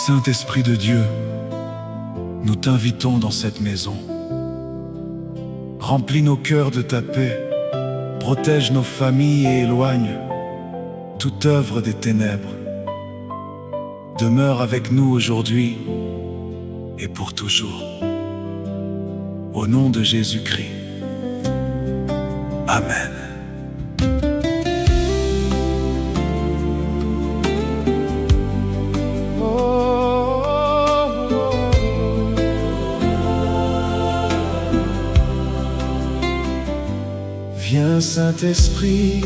Saint-Esprit de Dieu, nous t'invitons dans cette maison. Remplis nos cœurs de ta paix, protège nos familles et éloigne toute œuvre des ténèbres. Demeure avec nous aujourd'hui et pour toujours. Au nom de Jésus-Christ. Amen. Viens Saint-Esprit,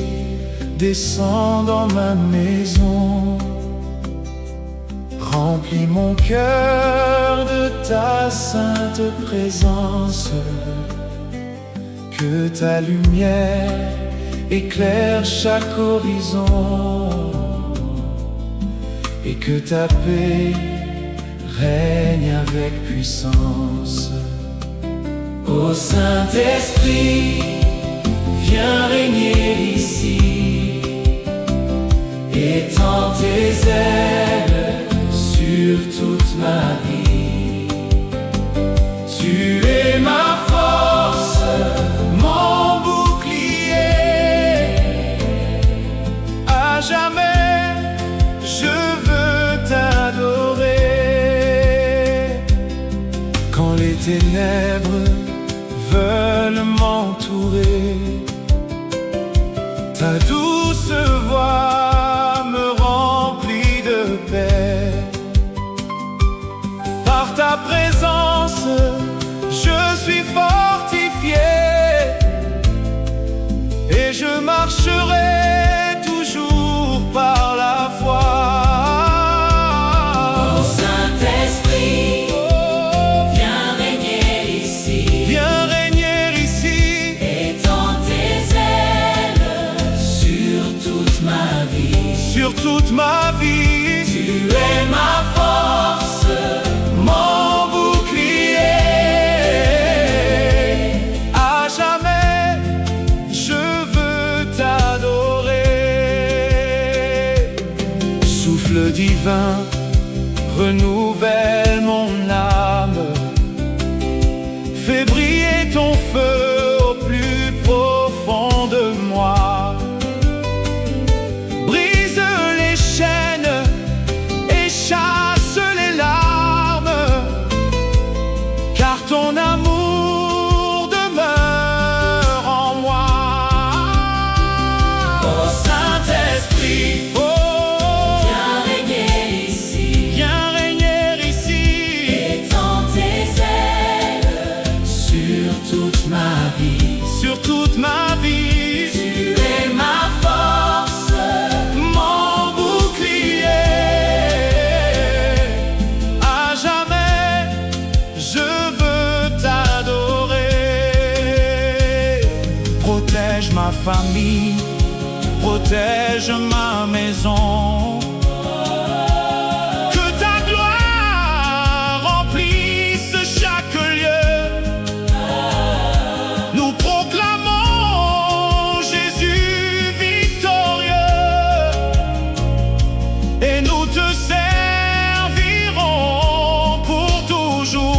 descends dans ma maison. Remplis mon cœur de ta sainte présence. Que ta lumière éclaire chaque horizon et que ta paix règne avec puissance. Ô Saint-Esprit, viens régner ici, étends tes ailes sur toute ma vie. Tu es ma force, mon bouclier. À jamais, je veux t'adorer. Quand les ténèbres veulent m'entourer, ta douce voix me remplit de paix. Par ta présence, je suis fortifié et je marcherai toujours par la foi. Ô Saint-Esprit, viens régner ici. Viens régner ici. Étends tes ailes sur toute ma vie. Sur toute ma vie. Tu es ma force, Mon bouclier. À jamais, je veux t'adorer. Souffle divin, renouvelle mon âme. Fais briller ton feu au plus profond de moi. Brise les chaînes et chasse les larmes, car ton amour demeure en moi. ô Saint-Esprit, Oh, viens régner ici. viens régner ici. Étends tes ailes sur toute ma vie. Sur toute ma vie. Tu es ma force, Mon bouclier. À jamais, je veux t'adorer. Protège ma famille, protège ma maison. Que ta gloire remplisse chaque lieu. Nous proclamons Jésus victorieux et nous te servirons pour toujours.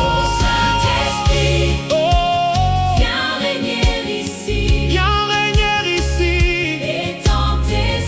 ô Saint-Esprit, Oh, viens régner ici. viens régner ici. Étends tes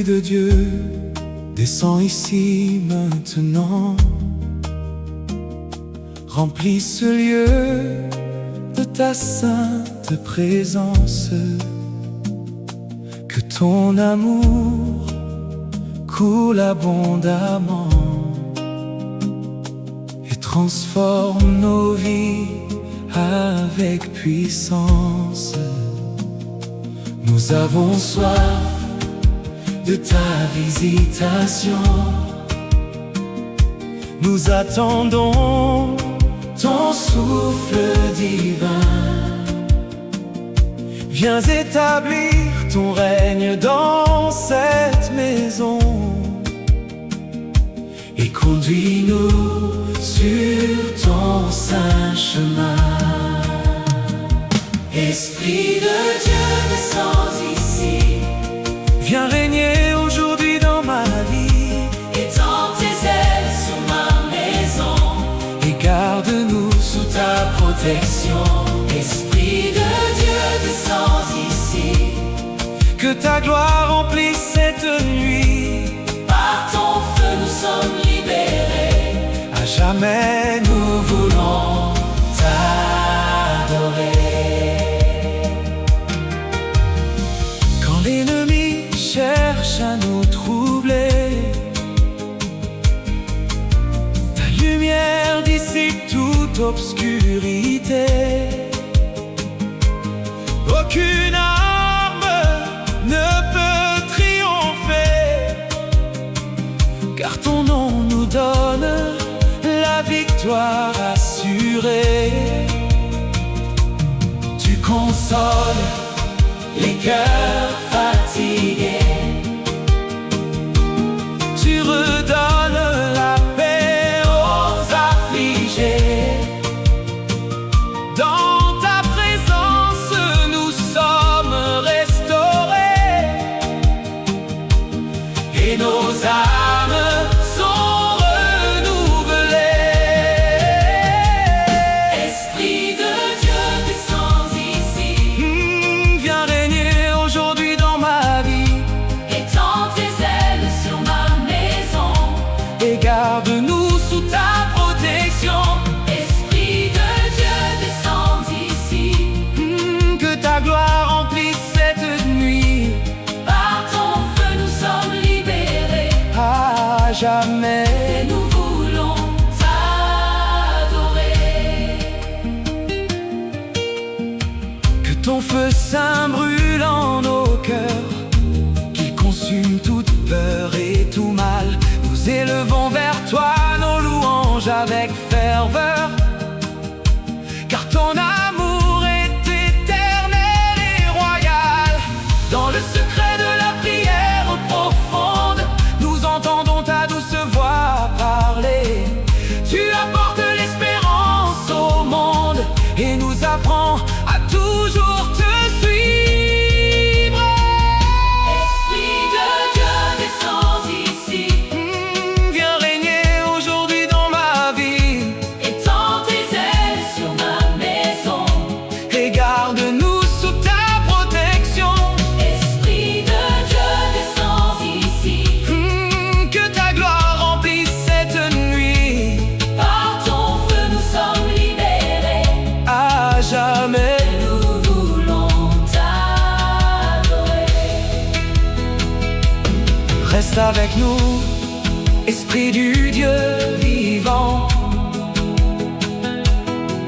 de Dieu, descends ici maintenant. Remplis ce lieu de ta sainte présence. Que ton amour coule abondamment et transforme nos vies avec puissance. Nous avons soif de ta visitation. Nous attendons ton souffle divin. Viens établir ton règne dans cette maison et conduis-nous sur ton saint chemin. Esprit de Dieu, descends ici. Viens régner aujourd'hui dans ma vie. Étends tes ailes sur ma maison Et garde-nous sous ta protection. Esprit de Dieu, descends ici. que ta gloire remplisse cette nuit. Par ton feu nous sommes libérés. À jamais nous voulons T'adorer. Quand l'ennemi cherche à nous troubler, ta lumière dissipe toute obscurité. Aucune arme ne peut triompher, car ton nom nous donne la victoire assurée. Tu consoles Les cœurs fatigués, tu redonnes la paix aux affligés. Dans ta présence, nous sommes restaurés et nos âmes sont renouvelées. Esprit de Dieu, descends ici. Viens régner aujourd'hui dans ma vie Étends tes ailes sur ma maison. et garde-nous sous ta protection. Esprit de Dieu, descends ici. Que ta gloire remplisse cette nuit. Par ton feu nous sommes libérés. À jamais. Et nous voulons t'adorer. Que ton feu saint brûle en nos cœurs, qu'il consume toute peur et tout mal. Nous élevons vers toi nos louanges avec ferveur, car ton amour est éternel et royal. Dans le secret de la prière profonde, nous entendons ta douce voix parler. Tu apportes l'espérance au monde et nous apprends à toujours te suivre. Esprit de Dieu, descends ici. Viens régner aujourd'hui dans ma vie Étends tes ailes sur ma maison. et garde-nous sous ta protection. Esprit de Dieu, descends ici. Que ta gloire remplisse cette nuit. Par ton feu nous sommes libérés. À jamais. Nous voulons t'adorer. Reste avec nous, Esprit du Dieu vivant.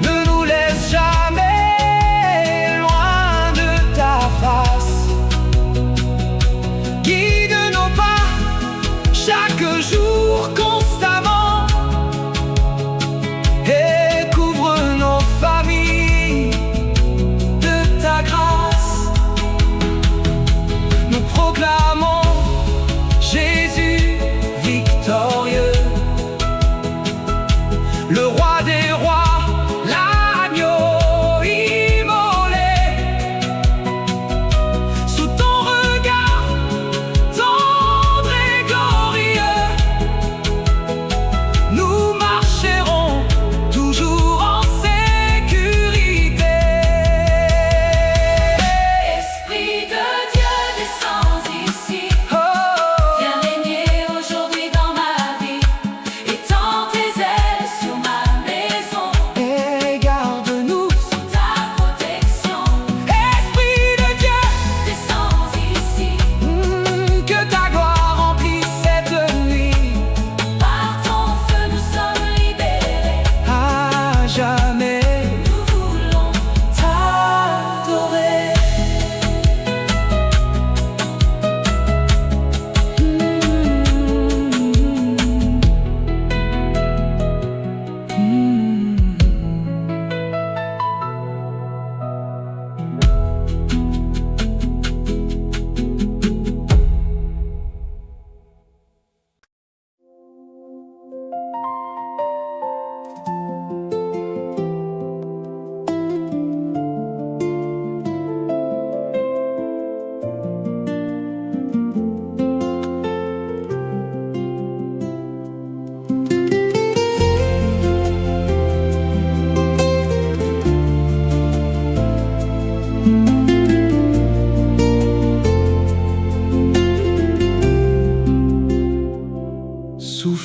Ne nous laisse jamais loin de ta face. Guide nos pas chaque jour constamment et couvre nos familles de ta grâce. Nous proclamons Jésus victorieux, le roi des rois, l'agneau immolé. Sous ton regard tendre et glorieux, nous marcherons toujours en sécurité. Esprit de Dieu, descends ici. Oh,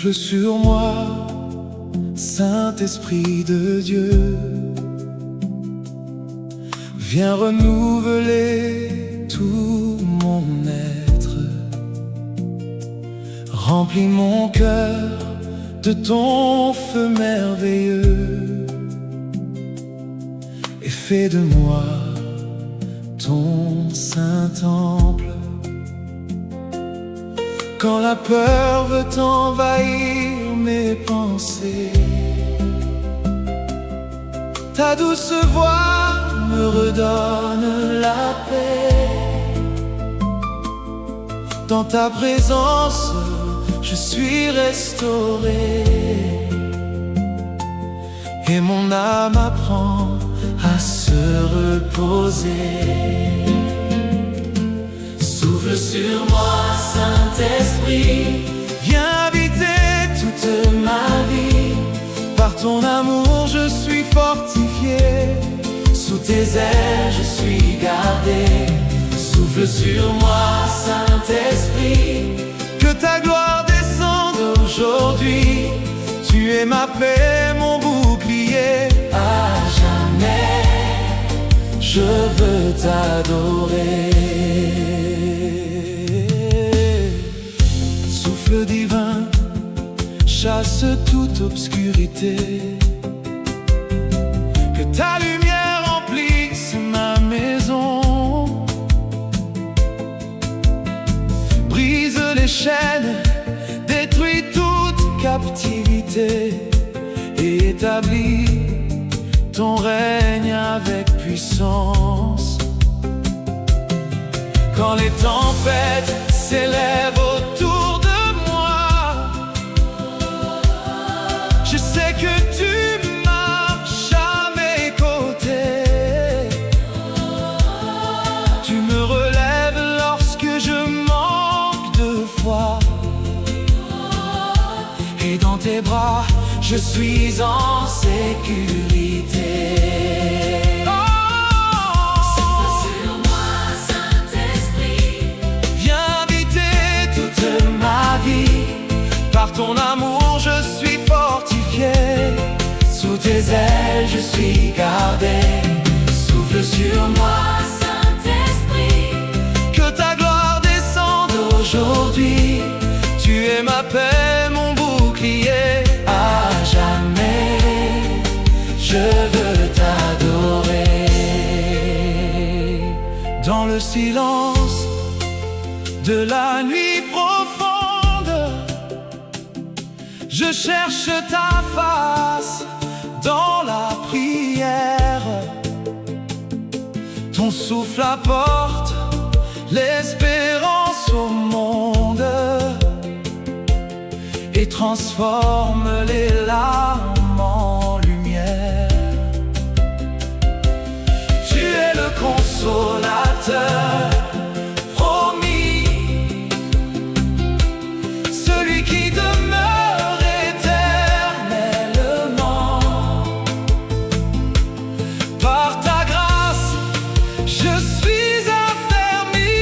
Souffle sur moi, Saint-Esprit de Dieu. Viens renouveler tout mon être. Remplis mon cœur de ton feu merveilleux et fais de moi ton saint temple. Quand la peur veut envahir mes pensées, ta douce voix me redonne la paix. Dans ta présence, je suis restauré et mon âme apprend à se reposer. Souffle sur moi, Saint-Esprit, viens habiter toute ma vie. Par ton amour, je suis fortifié. Sous tes ailes, je suis gardé. Souffle sur moi, Saint-Esprit, que ta gloire descende aujourd'hui. Tu es ma paix, mon bouclier. À jamais, je veux t'adorer. Souffle divin, chasse toute obscurité. Que ta lumière remplisse ma maison. Brise les chaînes, détruis toute captivité et établis ton règne avec puissance. Quand les tempêtes s'élèvent autour de moi, je sais que tu marches à mes côtés. Tu me relèves lorsque je manque de foi, et dans tes bras, je suis en sécurité. Par ton amour, je suis fortifié. Sous tes ailes, je suis gardé. Souffle sur moi, Saint-Esprit, que ta gloire descende aujourd'hui. Tu es ma paix, mon bouclier. À jamais, je veux t'adorer. Dans le silence de la nuit profonde, je cherche ta face dans la prière. Ton souffle apporte l'espérance au monde et transforme les larmes en lumière. Tu es le consolateur promis, celui qui demeure éternellement. Par ta grâce, je suis affermi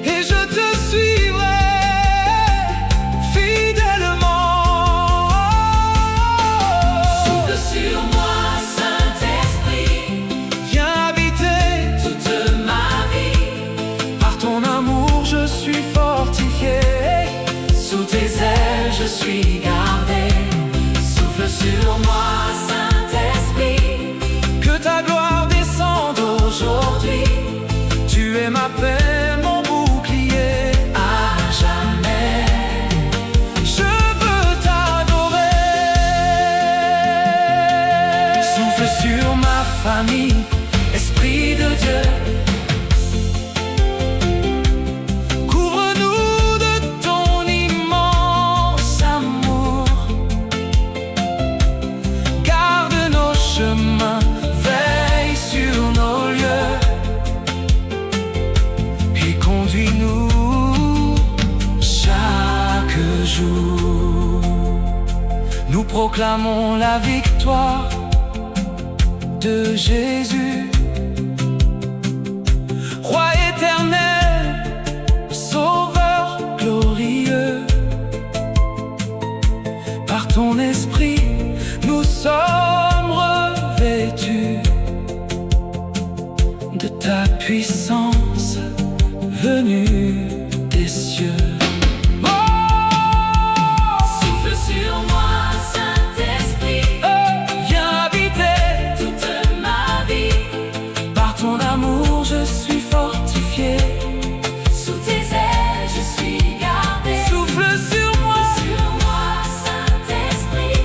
et je te suivrai fidèlement. Souffle sur moi, Saint-Esprit, viens habiter toute ma vie. Par ton amour, je suis fortifié. Sous tes ailes, je suis gardé. Souffle sur moi, Saint-Esprit, que ta gloire descende aujourd'hui. Tu es ma paix, mon bouclier. À jamais, je veux t'adorer. Souffle sur ma famille, Esprit de Dieu. Couvre-nous de ton immense amour. Garde nos chemins, veille sur nos lieux et conduis-nous chaque jour. Nous proclamons la victoire de Jésus, Roi éternel, Sauveur glorieux. ton esprit, nous sommes revêtus de ta puissance venue des cieux. Souffle sur moi, Saint-Esprit. Viens habiter Toute ma vie, par ton amour, je suis fortifié. sous tes ailes, je suis gardé. Souffle sur moi, Saint-Esprit,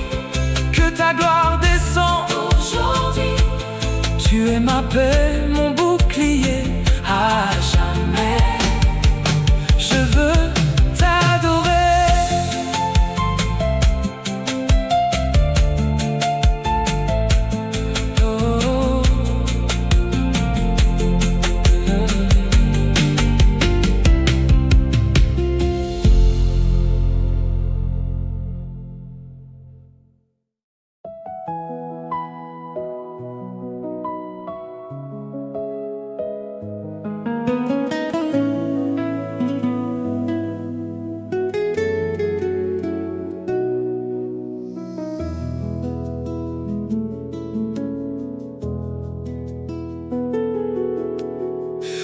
que ta gloire descend. aujourd'hui, Tu es ma paix, mon bouclier, à jamais. Je veux t'adorer. Oh.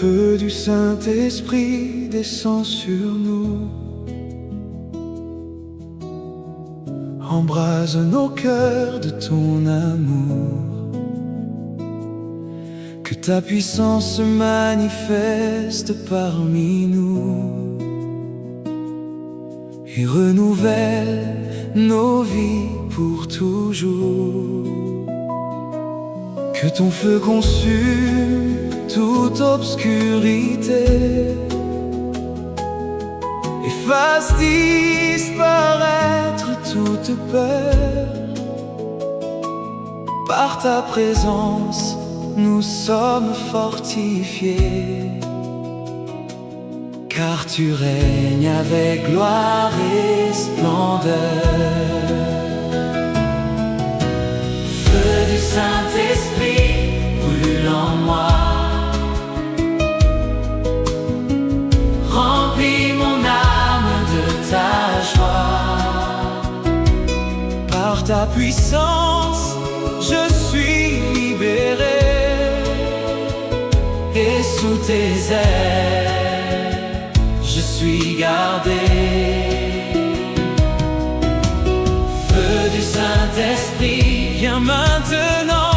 Feu du Saint-Esprit descend sur nous, embrase nos cœurs de ton amour. Que ta puissance se manifeste parmi nous et renouvelle nos vies pour toujours. Que ton feu consume toute obscurité et fasse disparaître toute peur. Par ta présence, nous sommes fortifiés, car tu règnes avec gloire et splendeur. feu du Saint-Esprit, brûle en moi. Remplis mon âme de ta joie. Par ta puissance, je suis libéré, et sous tes ailes, je suis gardé. Feu du Saint-Esprit, viens maintenant,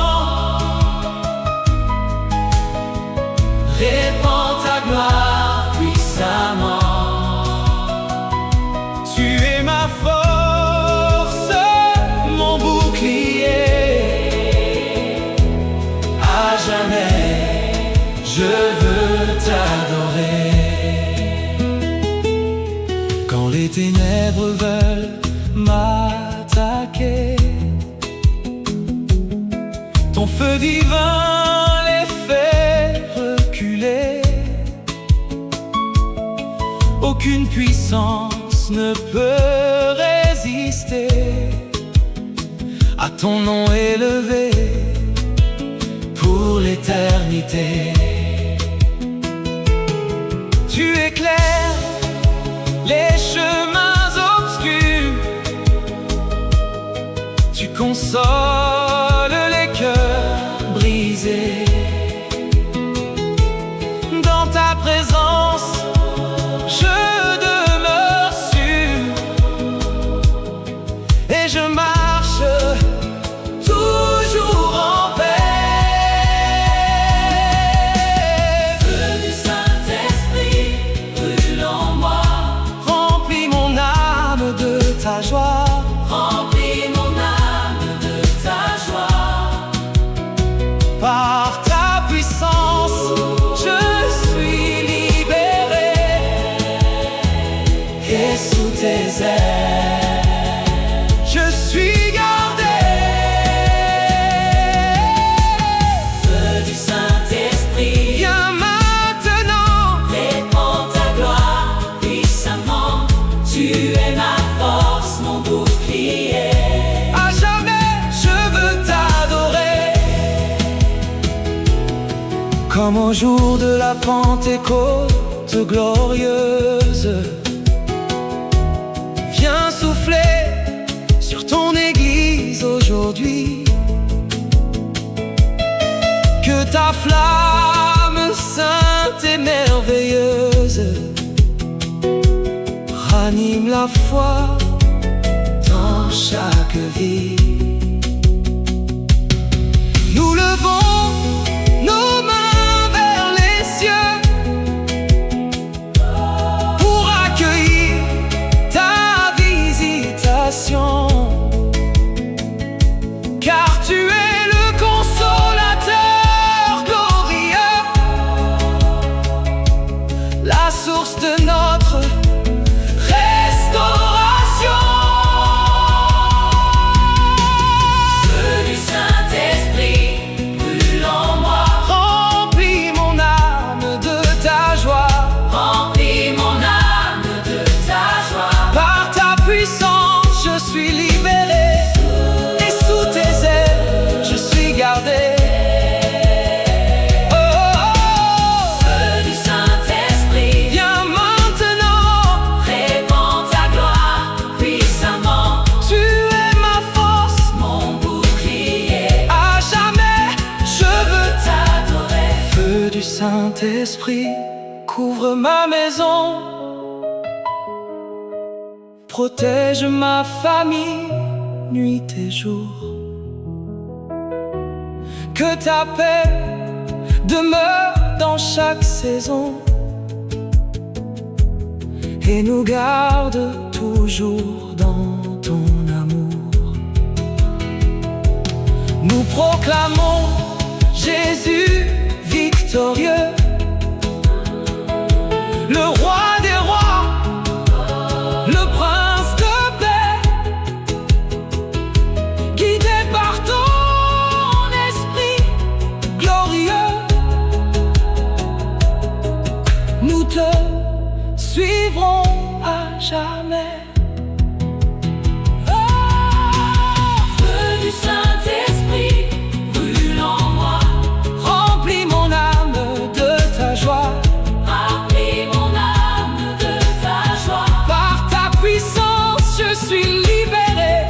répands ta gloire puissamment. Tu es ma force, mon bouclier, à jamais je veux t'adorer. Quand les ténèbres veulent m'attaquer, ton feu divin les fait reculer. Aucune puissance ne peut résister à ton nom élevé pour l'éternité. Tu éclaires les chemins obscurs, tu consoles les cœurs brisés. Dans ta présence, je demeure sûr, et je marche toujours en paix. Feu du Saint-Esprit, brûle en moi. Remplis mon âme de ta joie. Remplis mon âme de ta joie. Par ta puissance, je suis libéré, et sous tes ailes, je suis gardé. Feu du Saint-Esprit, Viens maintenant, répands ta gloire puissamment. Tu es ma force, mon bouclier. à jamais je veux t'adorer. Comme au jour de la Pentecôte glorieuse, viens souffler sur ton ta flamme sainte et merveilleuse ranime la foi dans chaque vie. Nous levons nos mains vers les cieux pour accueillir ta visitation, car tu es le consolateur glorieux, la source de notre restauration. Feu du Saint-Esprit brûle en moi, Remplis mon âme de ta joie, remplis mon âme de ta joie. par ta puissance je suis libéré, et sous tes ailes je suis gardé. Oh, oh, oh. Feu du Saint-Esprit Viens maintenant, répand ta gloire puissamment. tu es ma force, Mon bouclier, à jamais je veux t'adorer. Feu du Saint-Esprit, couvre ma maison, protège ma famille, nuit et jour. Que ta paix demeure dans chaque saison et nous garde toujours dans ton amour. Nous proclamons Jésus victorieux, le roi des rois, le prince de paix, guidé par ton esprit glorieux. Nous te suivrons à jamais. Feu du Saint-Esprit brûle en moi, Remplis mon âme de ta joie, remplis mon âme de ta joie. par ta puissance je suis libéré,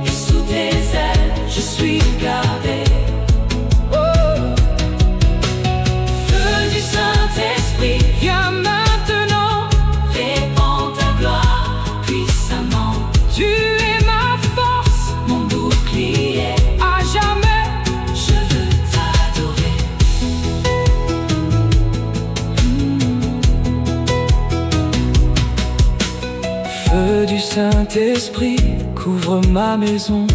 Et sous tes ailes je suis gardé. oh. Feu du Saint-Esprit Viens maintenant, répand ta gloire puissamment. tu es ma force, Mon bouclier, à jamais je veux t'adorer. Feu du Saint-Esprit, couvre ma maison,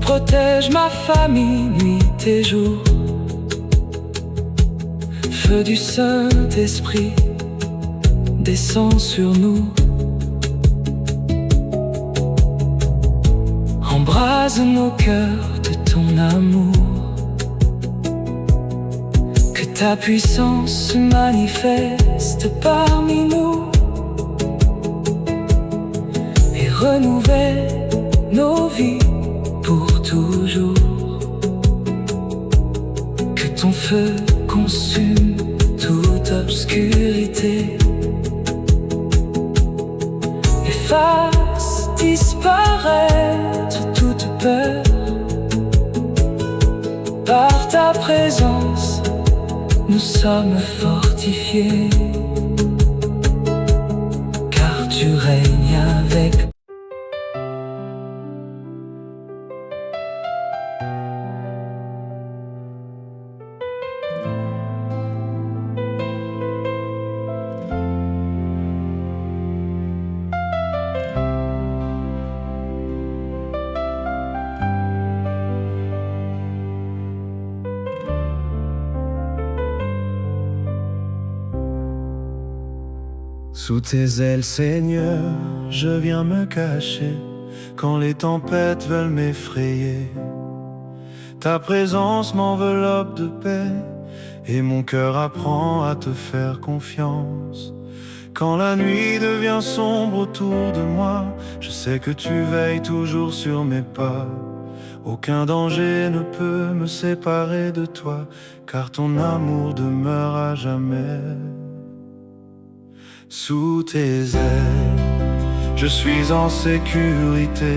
protège ma famille, nuit et jour. Feu du Saint-Esprit, descend sur nous, embrase nos cœurs de ton amour. Que ta puissance se manifeste parmi nous et renouvelle nos vies pour toujours. Que ton feu consume toute obscurité, efface, disparaître toute peur. Par ta présence, nous sommes fortifiés, car tu règnes avec. Sous tes ailes, Seigneur, je viens me cacher quand les tempêtes veulent m'effrayer. Ta présence m'enveloppe de paix et mon cœur apprend à te faire confiance. Quand la nuit devient sombre autour de moi, je sais que tu veilles toujours sur mes pas. Aucun danger ne peut me séparer de toi, car ton amour demeure à jamais. Sous tes ailes, je suis en sécurité.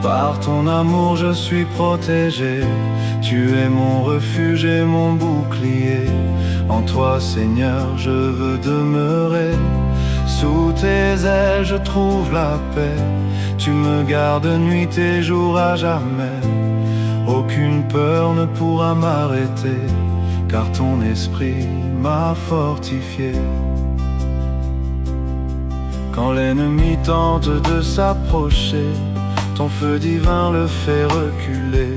Par ton amour je suis protégé, tu es mon refuge et mon bouclier. En toi Seigneur je veux demeurer, sous tes ailes je trouve la paix. Tu me gardes nuit et jour à jamais, aucune peur ne pourra m'arrêter, car ton esprit m'a fortifié. Quand l'ennemi tente de s'approcher, ton feu divin le fait reculer.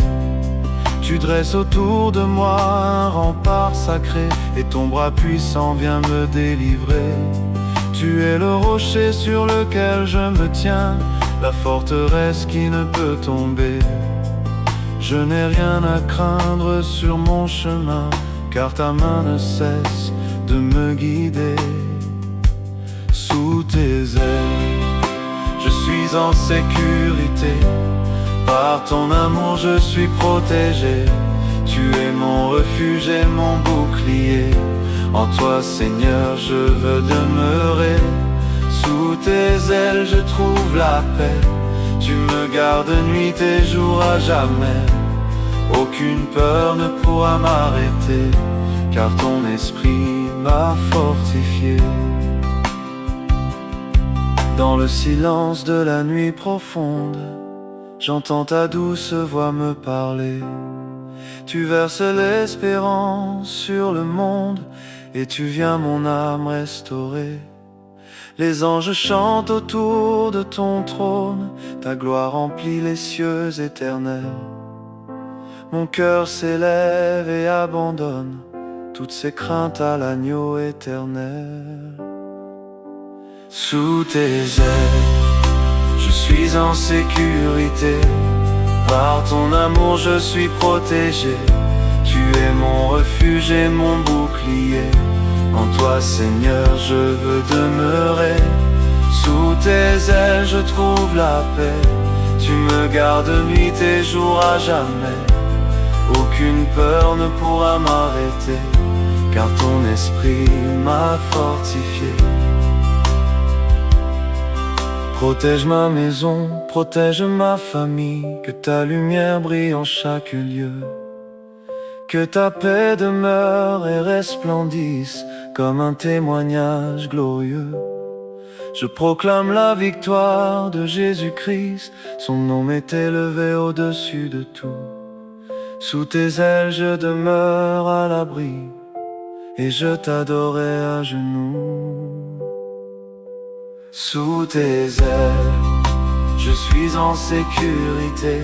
Tu dresses autour de moi un rempart sacré, et ton bras puissant vient me délivrer. Tu es le rocher sur lequel je me tiens, la forteresse qui ne peut tomber. Je n'ai rien à craindre sur mon chemin, car ta main ne cesse de me guider. Sous tes ailes, je suis en sécurité. Par ton amour je suis protégé. Tu es mon refuge et mon bouclier. En toi Seigneur je veux demeurer. Sous tes ailes je trouve la paix. Tu me gardes nuit et jour à jamais. Aucune peur ne pourra m'arrêter, car ton esprit m'a fortifié. Dans le silence de la nuit profonde, j'entends ta douce voix me parler. Tu verses l'espérance sur le monde, et tu viens mon âme restaurer. Les anges chantent autour de ton trône, ta gloire remplit les cieux éternels. Mon cœur s'élève et abandonne toutes ses craintes à l'agneau éternel. Sous tes ailes, je suis en sécurité. Par ton amour je suis protégé. Tu es mon refuge et mon bouclier. En toi Seigneur je veux demeurer. Sous tes ailes je trouve la paix. Tu me gardes nuit et jour à jamais. Aucune peur ne pourra m'arrêter, car ton esprit m'a fortifié. Protège ma maison, protège ma famille, que ta lumière brille en chaque lieu. Que ta paix demeure et resplendisse comme un témoignage glorieux. Je proclame la victoire de Jésus-Christ, son nom est élevé au-dessus de tout. Sous tes ailes je demeure à l'abri, et je t'adorerai à genoux. Sous tes ailes, je suis en sécurité.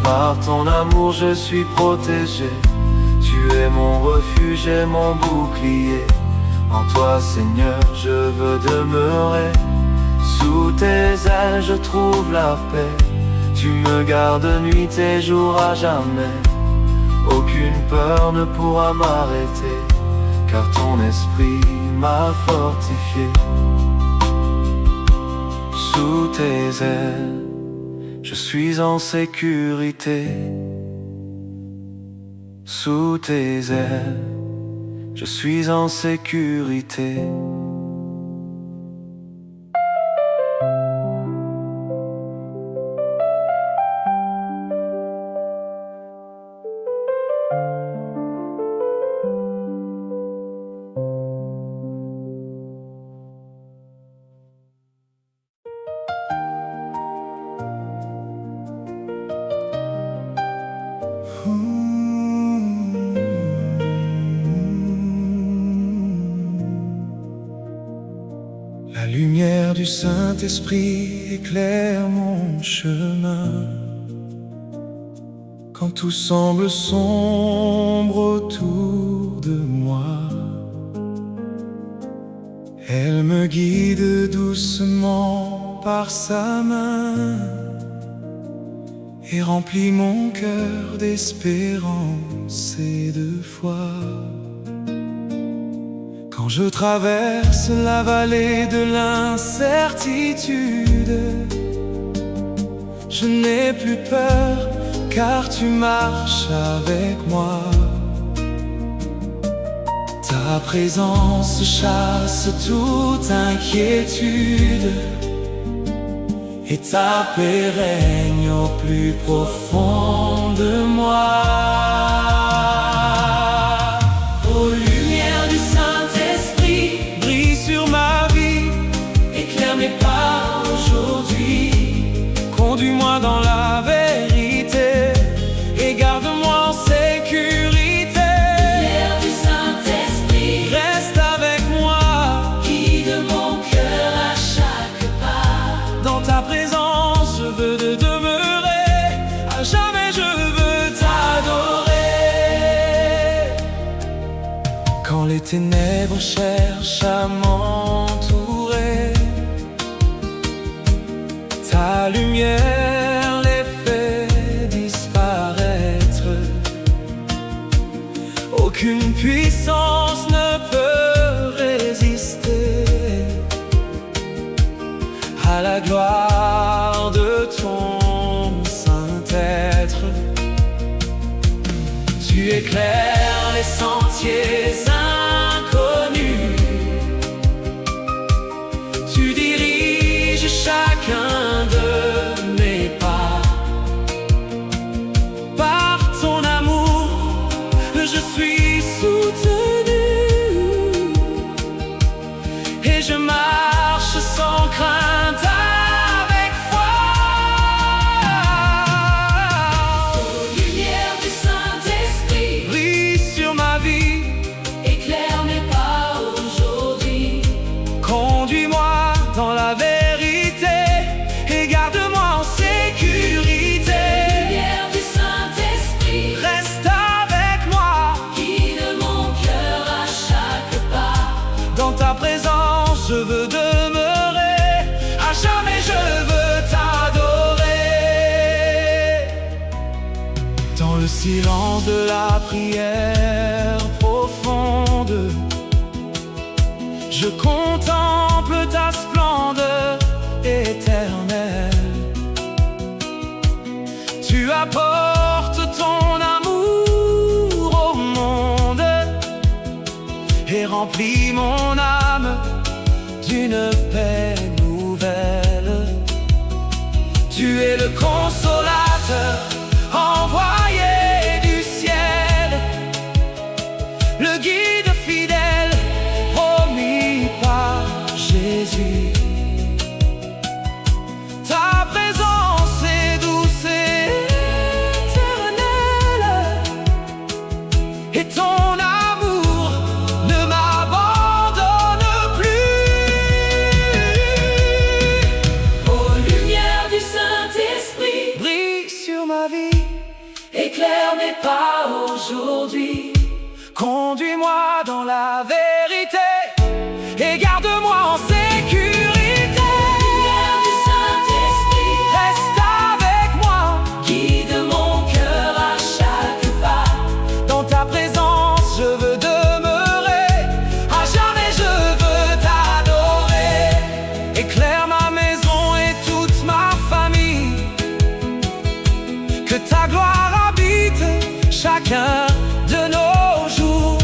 Par ton amour je suis protégé. Tu es mon refuge et mon bouclier. En toi Seigneur je veux demeurer. Sous tes ailes je trouve la paix. Tu me gardes nuit et jour à jamais. Aucune peur ne pourra m'arrêter, car ton esprit m'a fortifié. Sous tes ailes, je suis en sécurité. Sous tes ailes, je suis en sécurité. La lumière du Saint-Esprit éclaire mon chemin. Quand tout semble sombre autour de moi, elle me guide doucement par sa main et remplit mon cœur d'espérance et de foi. Quand je traverse la vallée de l'incertitude, je n'ai plus peur, car tu marches avec moi. Ta présence chasse toute inquiétude et ta paix règne au plus profond de moi. Ô lumière du Saint-Esprit, Brille sur ma vie, éclaire mes pas aujourd'hui. conduis-moi dans la vérité et garde-moi en sécurité. Lumière du Saint-Esprit, Reste avec moi, guide mon cœur à chaque pas. dans ta présence je veux te demeurer, à jamais je veux t'adorer. Quand les ténèbres cherchent à m'entourer, ta lumière les fait disparaître. Aucune puissance ne peut résister à la gloire de ton Saint-Être. Tu éclaires les sentiers inconnus, tu diriges chacun de mes pas. Par ton amour, je suis soutenu et je marche sans crainte avec foi. Ô lumière du Saint-Esprit, Brille sur ma vie, éclaire mes pas aujourd'hui. conduis-moi dans la vérité et garde-moi en sécurité. Lumière du Saint-Esprit, Reste avec moi, guide mon cœur à chaque pas. dans ta présence je veux demeurer, à jamais je veux t'adorer. Dans le silence de la prière profonde, je contemple ta splendeur éternelle. Tu apportes ton amour au monde et remplis mon âme d'une paix nouvelle. Tu es le consolateur envoyé du ciel, le guide fidèle promis par Jésus. Ta présence est douce et éternelle, et ton amour ne m'abandonne plus. Ô lumière du Saint-Esprit, Brille sur ma vie, éclaire mes pas aujourd'hui. conduis-moi dans la vérité et garde-moi en sécurité. Lumière du Saint-Esprit, Reste avec moi, guide mon cœur à chaque pas. dans ta présence je veux demeurer, à jamais je veux t'adorer. Éclaire ma maison et toute ma famille, que ta gloire habite chacun de nos jours.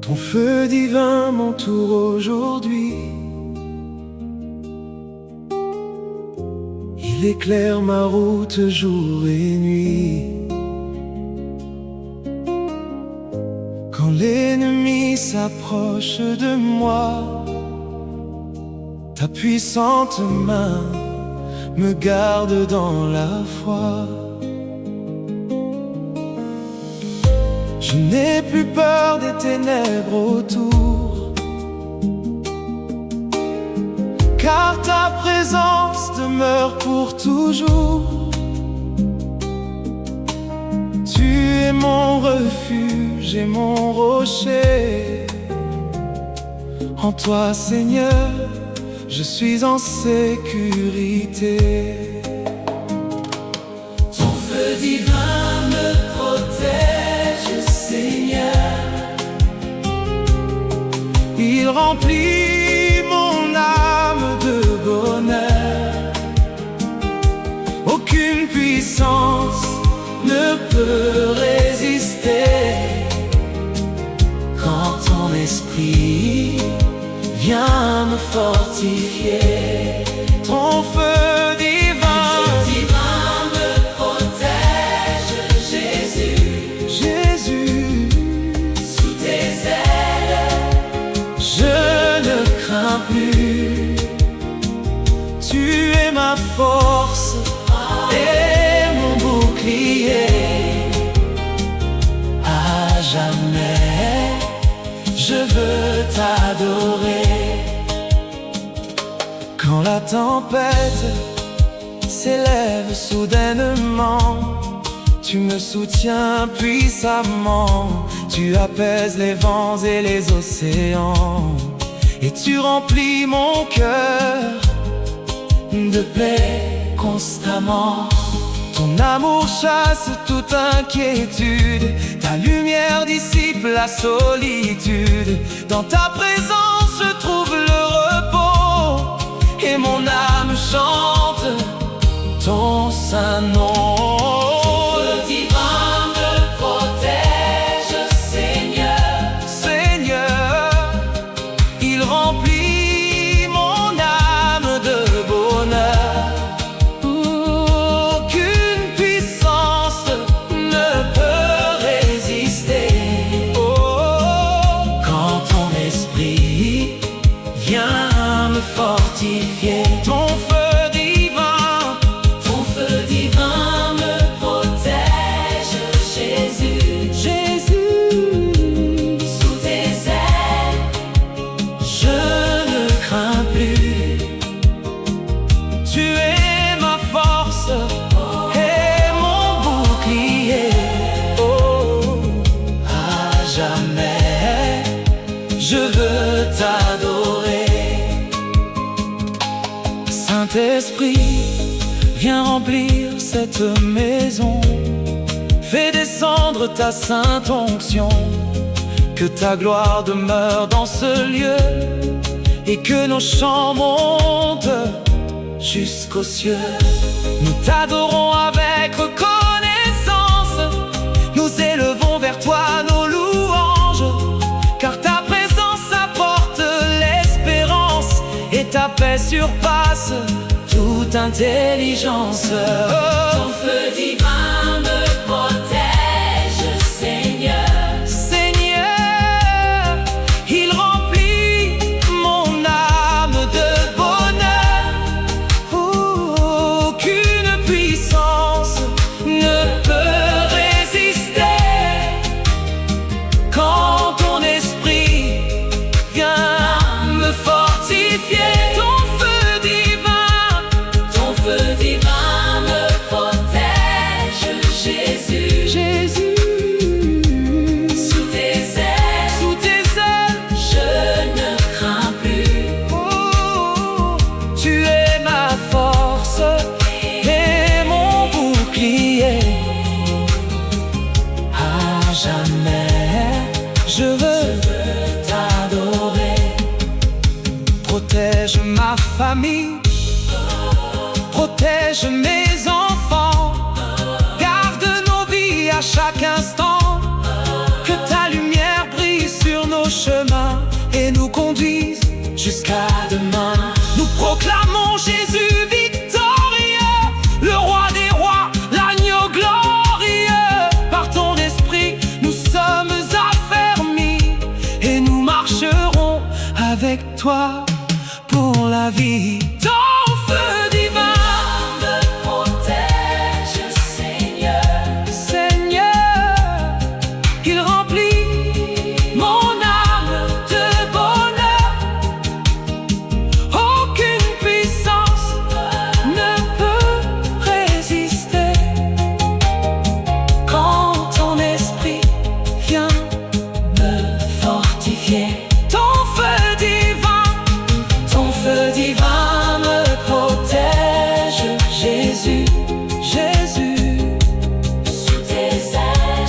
Ton feu divin m'entoure aujourd'hui. Il éclaire ma route jour et nuit. Quand l'ennemi s'approche de moi, ta puissante main me garde dans la foi. Je n'ai plus peur des ténèbres autour, car ta présence demeure pour toujours. Tu es mon refuge et mon rocher. En toi, Seigneur, je suis en sécurité. Ton feu divin me protège, Seigneur. Il remplit mon âme de bonheur. Aucune puissance ne peut résister quand ton esprit vient me fortifier. Ton feu divin Me protège, Jésus. Jésus, Sous tes ailes, je ne crains plus. Tu es ma force et mon bouclier. À jamais, je veux t'adorer. Quand la tempête s'élève soudainement, tu me soutiens puissamment. Tu apaises les vents et les océans, et tu remplis mon cœur de paix constamment. Ton amour chasse toute inquiétude, ta lumière dissipe la solitude. Dans ta présence je trouve le repos, et mon âme chante ton saint nom. feu divin me protège, Seigneur. Seigneur, il remplit mon âme de bonheur. Aucune puissance ne peut résister. Oh, quand ton esprit vient me fortifier. Ton feu divin Me protège, Jésus. Jésus, Sous tes ailes, je ne crains plus. Tu es ma force et mon bouclier. Oh, à jamais, je veux t'adorer. Saint-Esprit, viens remplir cette maison. Fais descendre ta sainte onction. Que ta gloire demeure dans ce lieu, et que nos chants montent jusqu'aux cieux. Nous t'adorons avec reconnaissance. Nous élevons vers toi nos louanges, car ta présence apporte l'espérance, et ta paix surpasse toute intelligence. ton feu divin me protège, Seigneur. Seigneur, il remplit mon âme de bonheur. Aucune puissance ne peut résister quand ton esprit vient me fortifier. Ton feu divin me protège, Jésus. Jésus, Sous tes ailes, je ne crains plus. oh, tu es ma force et mon bouclier. À jamais, je veux T'adorer, protège ma famille, protège mes enfants, garde nos vies à chaque instant. Que ta lumière brille sur nos chemins. et nous marcherons avec toi pour la vie. Ton feu divin me protège, Seigneur. Seigneur, il remplit mon âme de bonheur. Aucune puissance ne peut résister quand ton esprit vient Me fortifier. Ton feu divin me protège, Jésus, Jésus.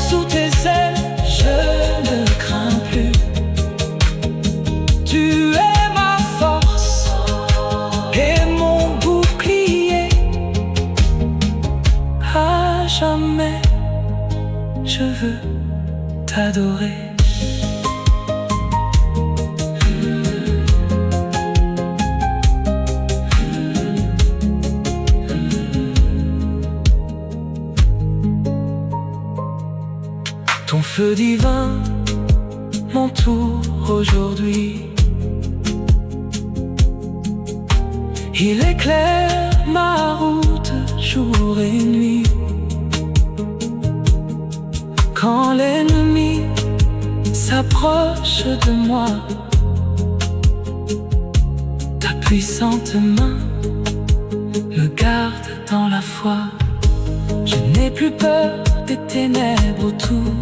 Sous tes ailes, je ne crains plus. Tu es ma force et mon bouclier. À jamais, je veux t'adorer. Ton feu divin m'entoure aujourd'hui. Il éclaire ma route jour et nuit. Quand l'ennemi s'approche de moi, ta puissante main me garde dans la foi. Je n'ai plus peur des ténèbres autour,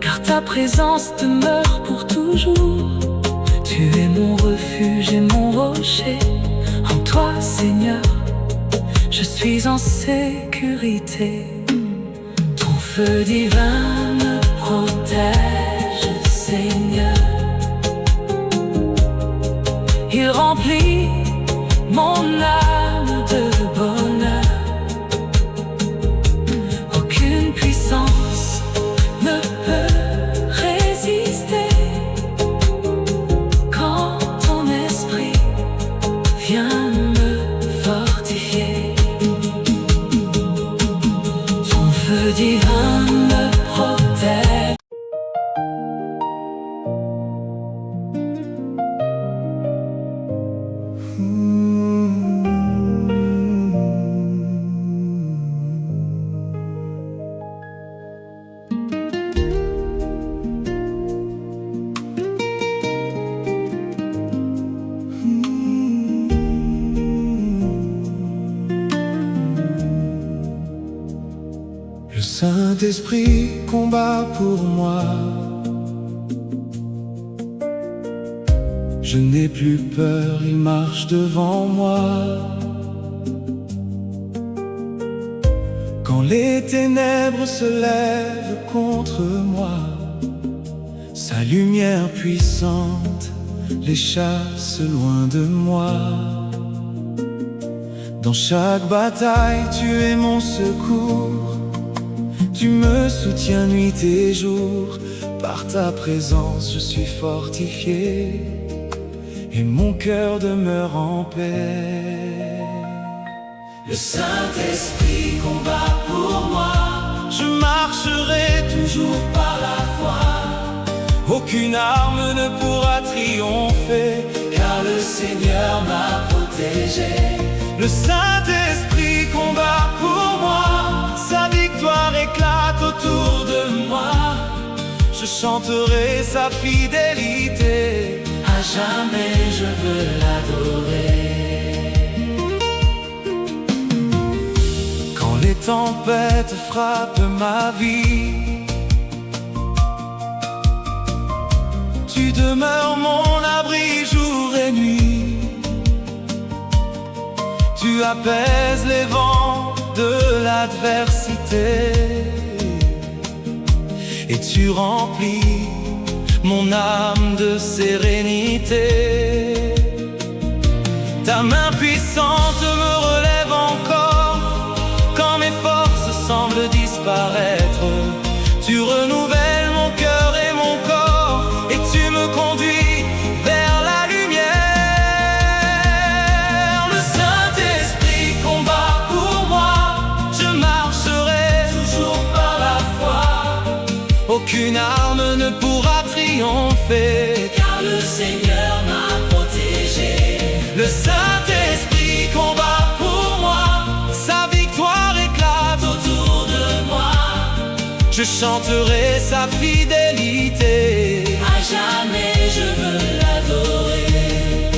car ta présence demeure pour toujours. Tu es mon refuge et mon rocher. En toi, Seigneur, je suis en sécurité. Ton feu divin me protège, Seigneur. Il remplit mon âme de bonheur. Aucune puissance ne peut résister quand ton esprit vient me fortifier. Ton feu divin me protège. Le Saint-Esprit combat pour moi. Je n'ai plus peur, il marche devant moi. Quand les ténèbres se lèvent contre moi, sa lumière puissante les chasse loin de moi. Dans chaque bataille, tu es mon secours. Tu me soutiens nuit et jour. Par ta présence, je suis fortifié et mon cœur demeure en paix. Le Saint-Esprit combat pour moi. Je marcherai Toujours par la foi, aucune arme ne pourra triompher, car le Seigneur m'a protégé. le Saint-Esprit combat pour moi. Sa victoire éclate autour de moi. Je chanterai sa fidélité. À jamais je veux l'adorer. Quand les tempêtes frappent ma vie, tu demeures mon abri jour et nuit. Tu apaises les vents de l'adversité et tu remplis mon âme de sérénité. Ta main puissante me relève encore quand mes forces semblent disparaître. Tu renouvelles mon cœur et mon corps et tu me conduis vers la lumière. Le Saint-Esprit combat pour moi. Je marcherai toujours par la foi. aucune arme ne pourra triompher. triompher. car le Seigneur m'a protégé. Le Saint-Esprit combat pour moi, sa victoire éclate Autour de moi, Je chanterai sa fidélité. à jamais je veux l'adorer.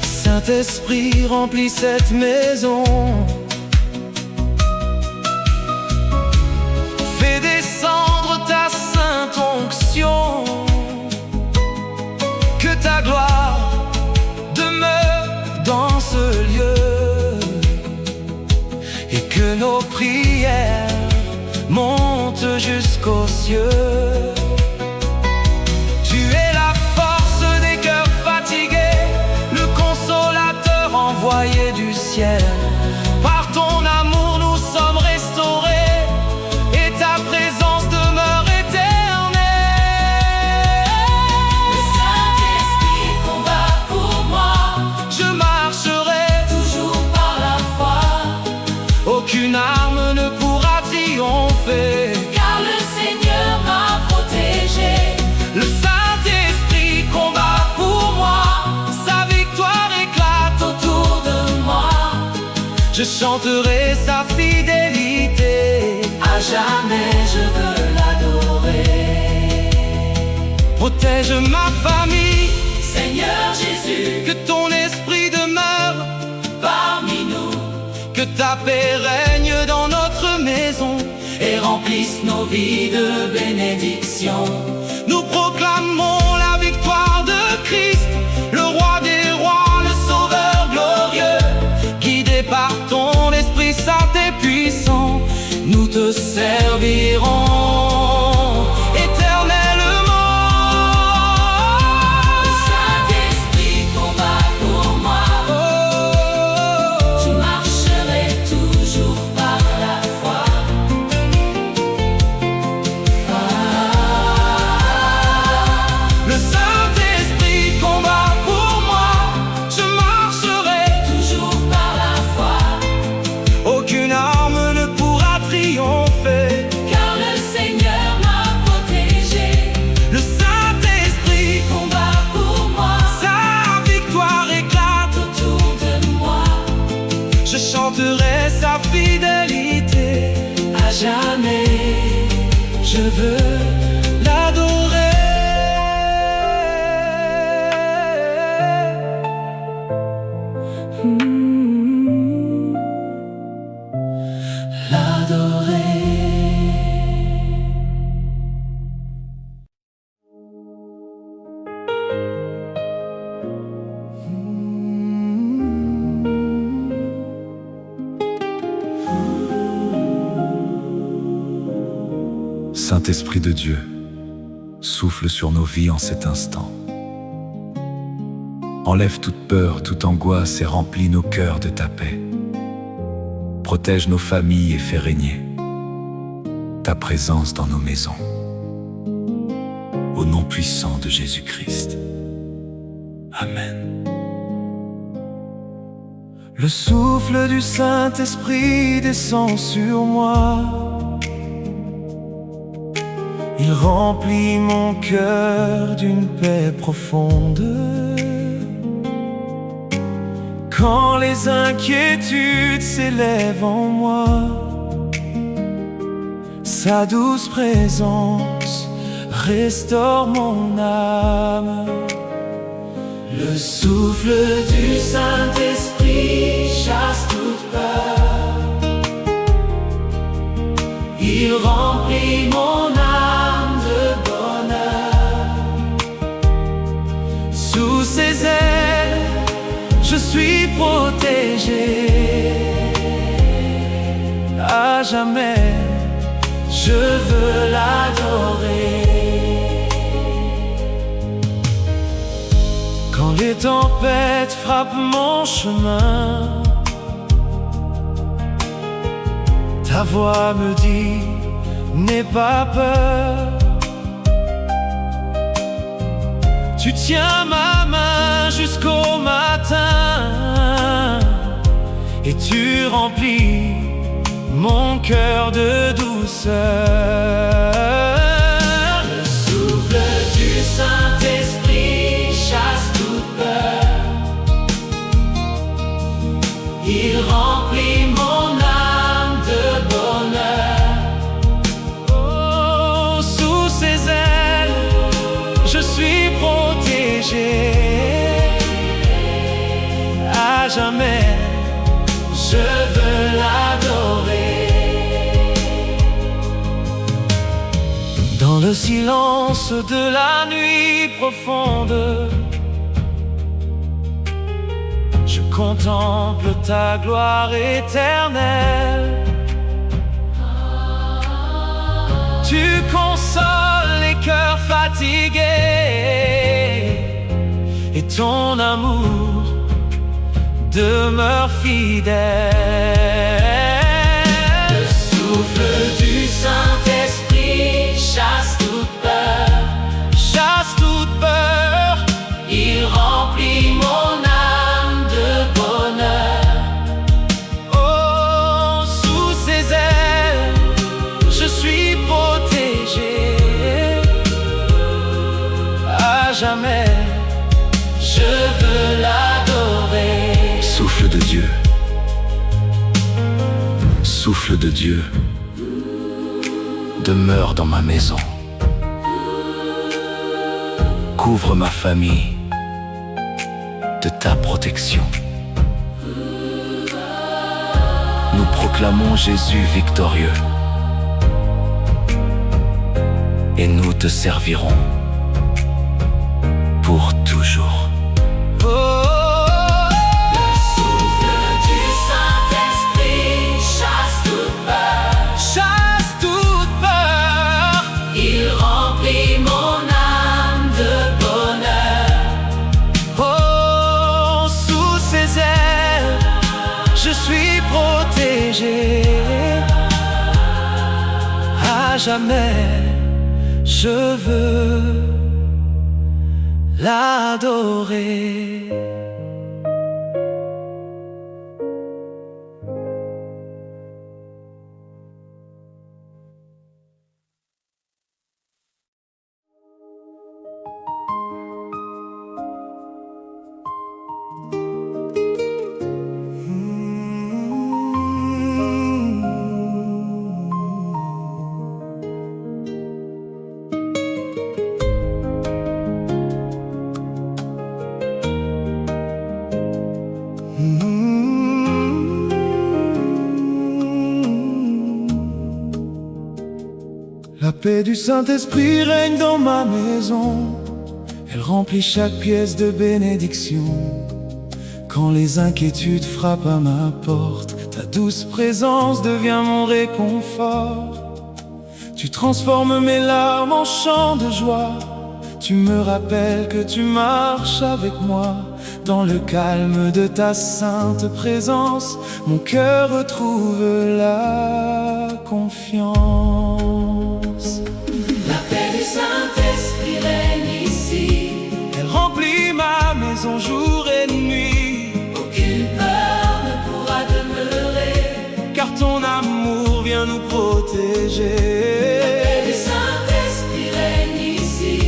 Saint-Esprit remplit cette maison, fais descendre ta sainte onction, que ta gloire demeure dans ce lieu, et que nos prières montent jusqu'aux cieux. Tu es la force des cœurs fatigués, le consolateur envoyé du ciel. Par ton amour nous sommes restaurés, et ta présence demeure éternelle. Le Saint-Esprit combat pour moi, Je marcherai, toujours par la foi, aucune arme ne pourra triompher. car le Seigneur m'a protégé. Le Saint-Esprit combat pour moi, sa victoire éclate Autour de moi, Je chanterai sa fidélité. à jamais je veux l'adorer. Protège ma famille, Seigneur Jésus, que ton esprit demeure, parmi nous, que ta paix règne dans notre maison. et remplisse nos vies de bénédictions. Nous proclamons la victoire de Christ, le roi des rois, le sauveur glorieux. Guidé par ton esprit saint et puissant, nous te servirons éternellement. Le Saint-Esprit combat pour moi, Oh, je marcherai toujours par la foi. le Saint-Esprit combat pour moi, je marcherai, Toujours par la foi, aucune arme ne pourra triompher. car le Seigneur m'a protégé. Le Saint-Esprit Combat pour moi, sa victoire éclate, autour de moi, je chanterai sa fidélité. à jamais Je veux l'adorer. Saint-Esprit de Dieu, souffle sur nos vies en cet instant. Enlève toute peur, toute angoisse et remplis nos cœurs de ta paix. Protège nos familles et fais régner ta présence dans nos maisons. Au nom puissant de Jésus-Christ. Amen. Le souffle du Saint-Esprit descend sur moi. Il remplit mon cœur d'une paix profonde. Quand les inquiétudes s'élèvent en moi, sa douce présence restaure mon âme. Le souffle du Saint-Esprit chasse toute peur. Il remplit mon âme de bonheur. Sous ses ailes, je suis protégé. À jamais, je veux l'adorer. Quand les tempêtes frappent mon chemin, ta voix me dit, n'aie pas peur. Tu tiens ma main jusqu'au matin, et tu remplis mon cœur de douceur. protéger à jamais. Je veux l'adorer. Dans le silence de la nuit profonde, je contemple ta gloire éternelle. Tu consoles les cœurs fatigués et ton amour demeure fidèle. Le souffle du Saint-Esprit chasse toute peur, chasse toute peur. il remplit mon âme de bonheur. Oh, sous ses ailes, je suis protégé à jamais. Je veux l'adorer. Souffle de Dieu, souffle de Dieu, demeure dans ma maison. Couvre ma famille de ta protection. Nous proclamons Jésus victorieux et nous te servirons pour toujours. À jamais, je veux l'adorer. La paix du Saint-Esprit règne dans ma maison. Elle remplit chaque pièce de bénédiction. Quand les inquiétudes frappent à ma porte, ta douce présence devient mon réconfort. Tu transformes mes larmes en chants de joie. Tu me rappelles que tu marches avec moi. Dans le calme de ta sainte présence, mon cœur retrouve la confiance. La paix du Saint-Esprit règne ici. Elle remplit ma maison jour et nuit. Aucune peur ne pourra demeurer, car ton amour vient nous protéger. La paix du Saint-Esprit règne ici.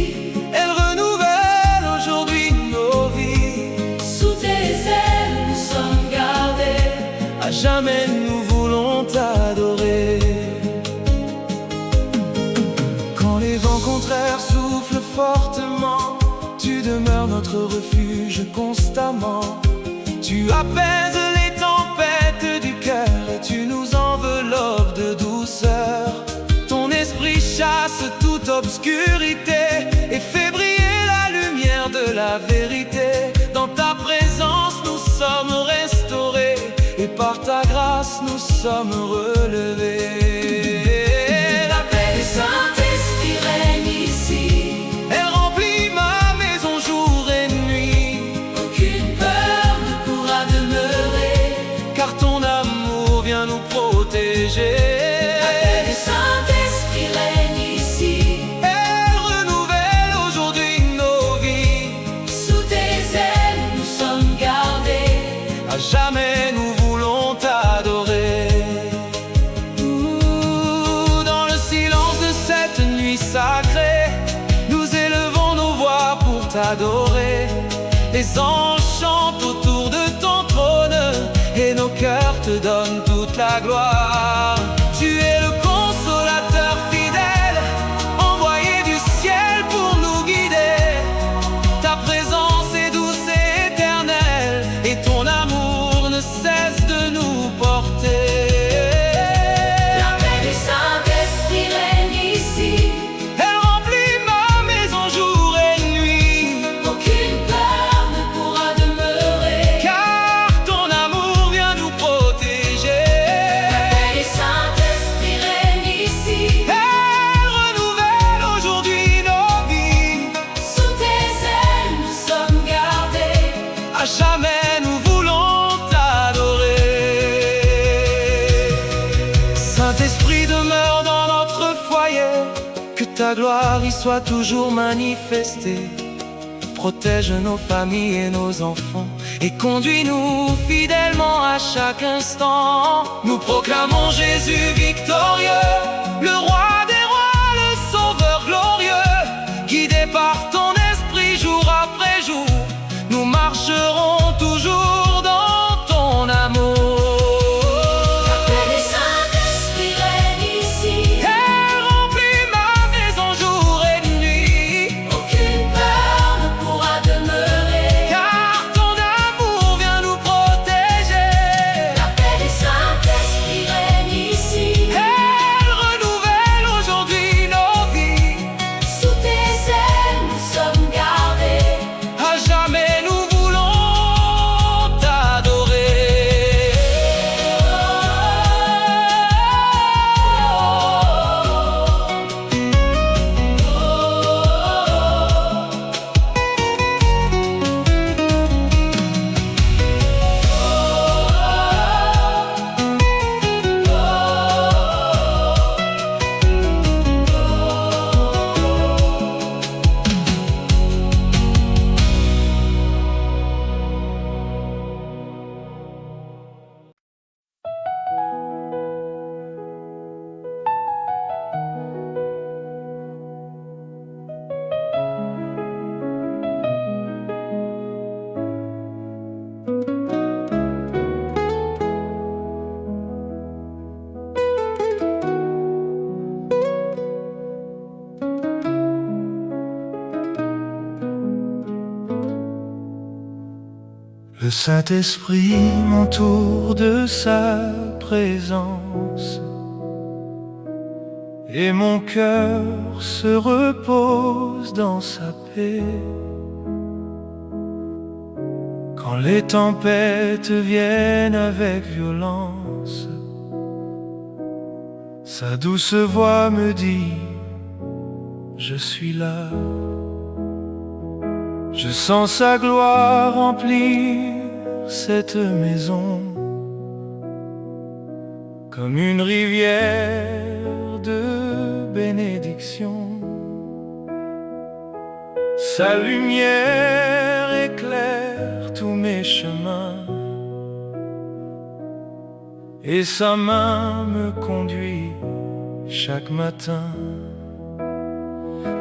Elle renouvelle aujourd'hui nos vies. Sous tes ailes nous sommes gardés. À jamais nous voulons t'adorer. Quand les vents contraires soufflent fortement, tu demeures notre refuge constamment. Tu apaises les tempêtes du cœur et tu nous enveloppes de douceur. Ton esprit chasse toute obscurité et fait briller la lumière de la vérité. Dans ta présence nous sommes restaurés et par ta grâce nous sommes relevés. La paix du Saint-Esprit règne ici. Elle remplit ma maison jour et nuit. Aucune peur ne pourra demeurer, car ton amour vient nous protéger. La paix du Saint-Esprit règne ici. Elle renouvelle aujourd'hui nos vies. Sous tes ailes nous sommes gardés. À jamais nous voulons t'adorer. ta gloire y soit toujours manifestée. Protège nos familles et nos enfants et conduis-nous fidèlement à chaque instant. Nous proclamons Jésus victorieux, le roi des rois, le sauveur glorieux. Guidés par ton esprit jour après jour, nous marcherons toujours dans ton amour. L'appel du Saint-Esprit règne ici. Elle remplit ma maison jour et nuit. Aucune peur ne pourra demeurer. Car ton amour vient nous protéger. L'appel du Saint-Esprit règne ici. Elle renouvelle aujourd'hui nos vies. Sous tes ailes nous sommes gardés. À jamais nous voulons t'adorer. Le Saint-Esprit m'entoure de sa présence et mon cœur se repose dans sa paix. Quand les tempêtes viennent avec violence, sa douce voix me dit: je suis là. Je sens sa gloire remplir cette maison, comme une rivière de bénédiction. Sa lumière éclaire tous mes chemins, et sa main me conduit chaque matin.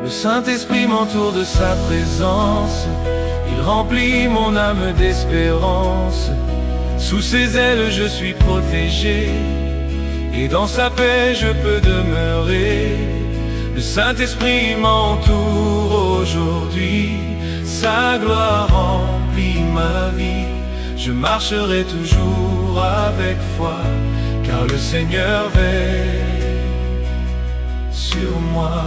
Le Saint-Esprit m'entoure de sa présence, il remplit mon âme d'espérance. Sous ses ailes je suis protégé, et dans sa paix je peux demeurer. Le Saint-Esprit m'entoure aujourd'hui, sa gloire remplit ma vie. Je marcherai toujours avec foi, car le Seigneur veille sur moi.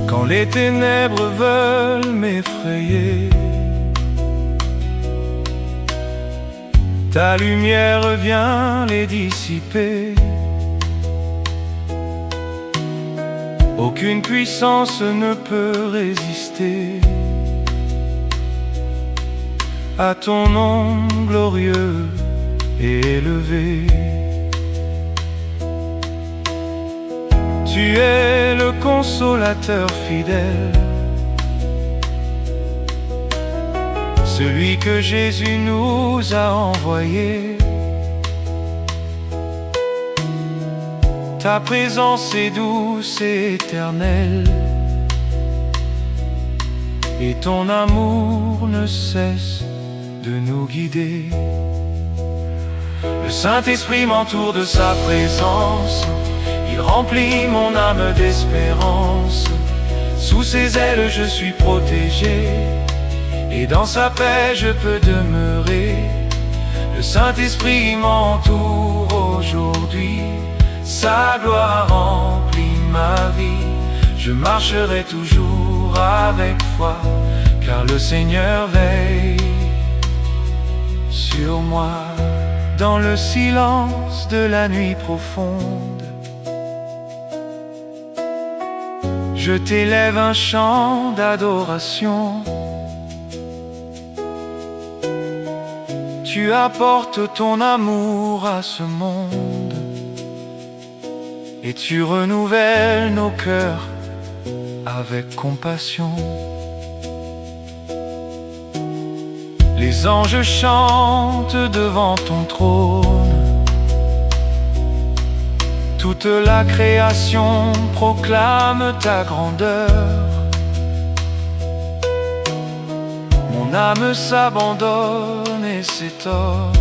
Quand les ténèbres veulent m'effrayer, ta lumière vient les dissiper. Aucune puissance ne peut résister à ton nom glorieux et élevé. Tu es le consolateur fidèle, celui que Jésus nous a envoyé. Ta présence est douce et éternelle, et ton amour ne cesse de nous guider. Le Saint-Esprit m'entoure de sa présence, il remplit mon âme d'espérance. Sous ses ailes je suis protégé, et dans sa paix je peux demeurer. Le Saint-Esprit m'entoure aujourd'hui, sa gloire remplit ma vie. Je marcherai toujours avec foi, car le Seigneur veille sur moi. Dans le silence de la nuit profonde, je t'élève un chant d'adoration. Tu apportes ton amour à ce monde, et tu renouvelles nos cœurs avec compassion. Les anges chantent devant ton trône, toute la création proclame ta grandeur. Mon âme s'abandonne et s'étonne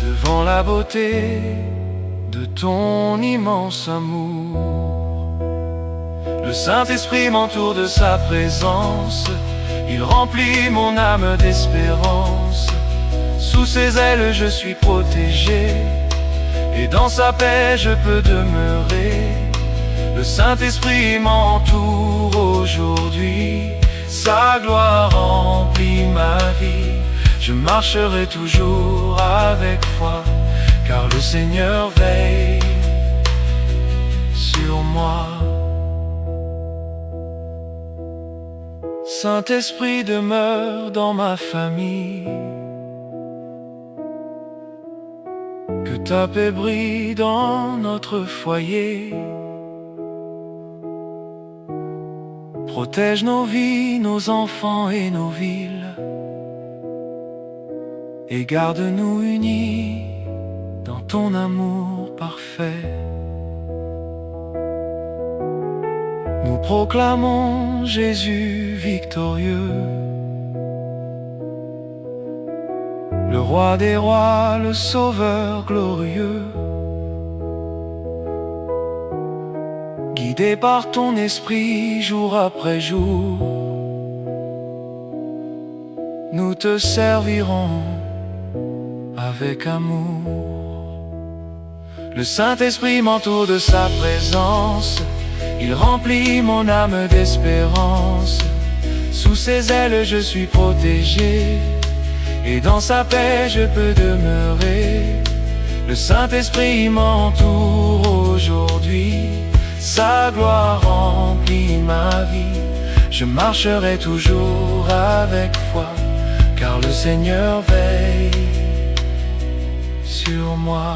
devant la beauté de ton immense amour. Le Saint-Esprit m'entoure de sa présence, il remplit mon âme d'espérance. Sous ses ailes je suis protégé, et dans sa paix je peux demeurer. Le Saint-Esprit m'entoure aujourd'hui, sa gloire remplit ma vie. Je marcherai toujours avec foi, car le Seigneur veille sur moi. Saint-Esprit demeure dans ma famille, que ta paix brille dans notre foyer. Protège nos vies, nos enfants et nos villes, et garde-nous unis dans ton amour parfait. Nous proclamons Jésus victorieux, le roi des rois, le sauveur glorieux. Guidés par ton esprit jour après jour, nous te servirons avec amour. Le Saint-Esprit m'entoure de sa présence, il remplit mon âme d'espérance. Sous ses ailes je suis protégé, et dans sa paix je peux demeurer. Le Saint-Esprit m'entoure aujourd'hui, sa gloire remplit ma vie. Je marcherai toujours avec foi, car le Seigneur veille sur moi.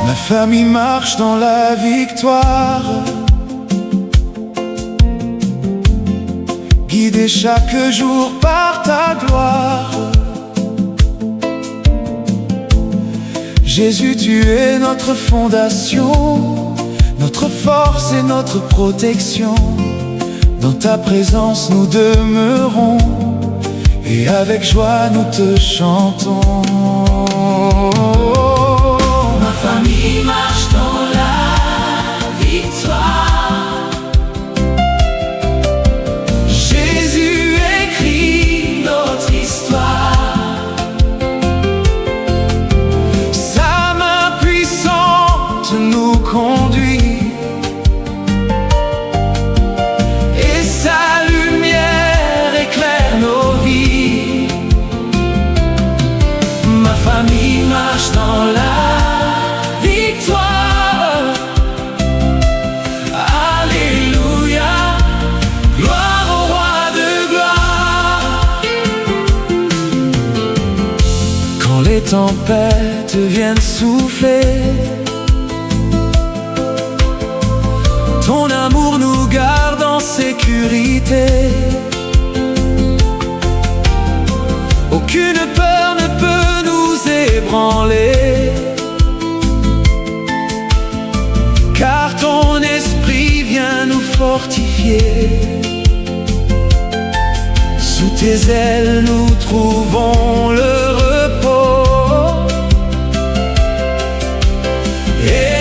Ma famille marche dans la victoire, guidée chaque jour par ta gloire. Jésus, tu es notre fondation, notre force et notre protection. Dans ta présence nous demeurons, et avec joie nous te chantons. Ma famille marche dans la victoire. Jésus écrit notre histoire. Sa main puissante nous conduit, et sa lumière éclaire nos vies. Ma famille marche dans la victoire. Alléluia, gloire au roi de gloire. Quand les tempêtes viennent souffler, ton amour nous garde en sécurité. Aucune peur ne peut nous ébranler, car ton esprit vient nous fortifier. Sous tes ailes nous trouvons le repos, et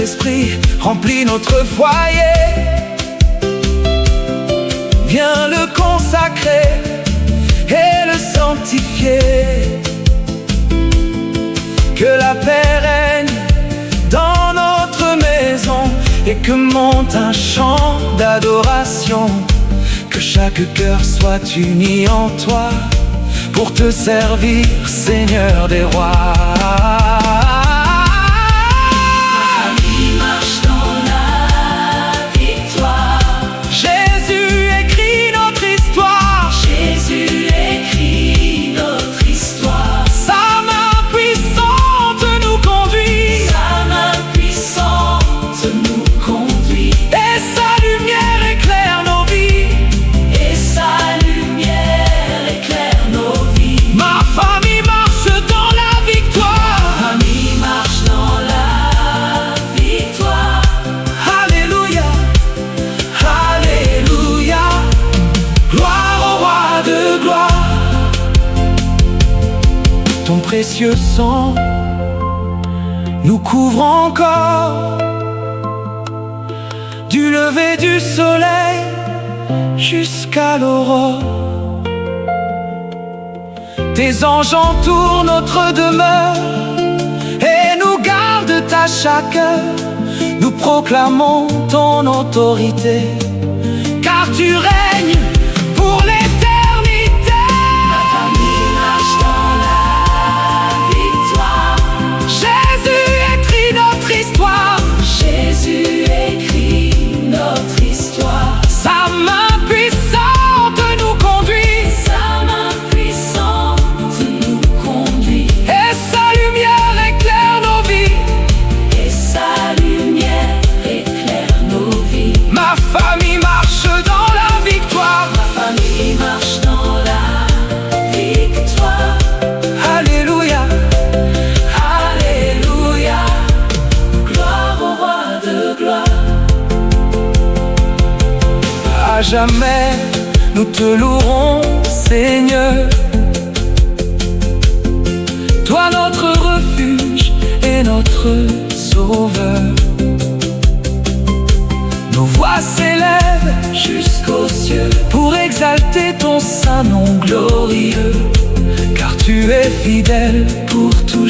Saint-Esprit remplit notre foyer. Viens le consacrer et le sanctifier. Que la paix règne dans notre maison et que monte un chant d'adoration. Que chaque cœur soit uni en toi pour te servir, Seigneur des rois. Ton précieux sang nous couvre encore, du lever du soleil jusqu'à l'aurore. Tes anges entourent notre demeure et nous gardent à chaque heure. Nous proclamons ton autorité, car tu règnes pour l'éternité. Jésus écrit notre histoire. Sa main puissante nous conduit. Sa main puissante nous conduit. Et sa lumière éclaire nos vies. Et sa lumière éclaire nos vies. Ma famille marche dans la victoire. Ma famille marche dans la victoire. Alléluia. Alléluia. Gloire au roi de gloire. À jamais nous te louerons, Seigneur. Toi notre refuge et notre sauveur. Nos voix s'élèvent Jusqu'aux cieux pour exalter ton saint nom glorieux, car tu es fidèle pour toujours.